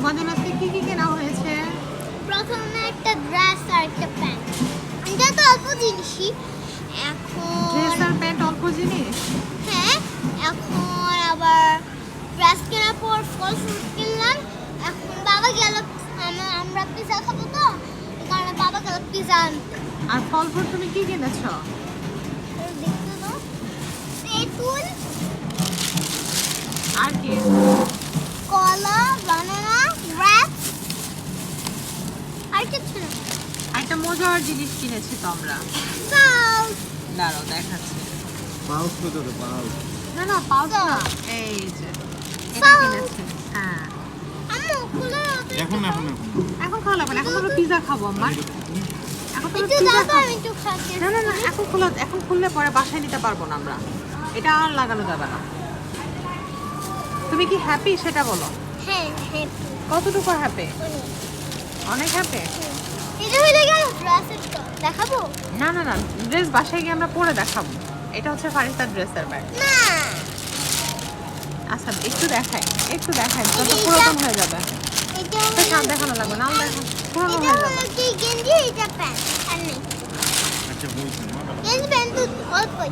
তোমাদের আজকে কি কি কেনা হয়েছে? প্রথমে একটা ড্রেস আর একটা প্যান্ট। এটা তো অল্প জিনিসই। এখন ড্রেস আর প্যান্ট অল্প জিনিস? হ্যাঁ, এখন আবার ড্রেস কেনার পর ফল ফ্রুট কিনলাম। এখন বাবা গেল, আমরা পিজা খাবো তো, এই কারণে বাবা গেল পিজা আনতে। আর ফল ফ্রুট তুমি কি কিনেছো? দেখতে তো তেঁতুল, আর কি? কলা, বানানা, গ্রেপস, আর কিছু না। একটা মজার জিনিস কিনেছি তো আমরা। সাউথ দাঁড়াও দেখাচ্ছি। পাউস কত তো পাউস? না না পাউচ না, Sauce. এই যে এটা Sauce. কিনেছি। হ্যাঁ আম্মু খুলে এখন না এখন না এখন খাওয়া লাগবে না, এখন আমরা পিজা খাবো আমার। এখন তো একটু পিজা দাও তো, খাবো। আমি একটু খাচ্ছি। না না না এখন খুললে পরে বাসায় নিতে পারবো না আমরা, এটা আর লাগানো যাবে না। তুমি কি হ্যাপি সেটা বলো। হ্যাঁ হ্যাঁ, কতটুকু হ্যাপি? অনেক হ্যাপি। এটা হয়ে গেল ড্রেসের তো দেখাবো না না না ড্রেস বাসায় গিয়ে আমরা পরে দেখাবো। এটা হচ্ছে ফারিস্তার ড্রেসের ব্যাগ। না। আচ্ছা একটু দেখাই যত এইটা- পুরাতন হয়ে যাবে। এটা তো সাপ দেখানো লাগবে না, দেখানো পুরনো এটা হয়ে যাবে। হলো কি গেঞ্জি, এটা প্যান্ট আর নেই। আচ্ছা বলছি গেঞ্জি প্যান্ট তো অল্পই।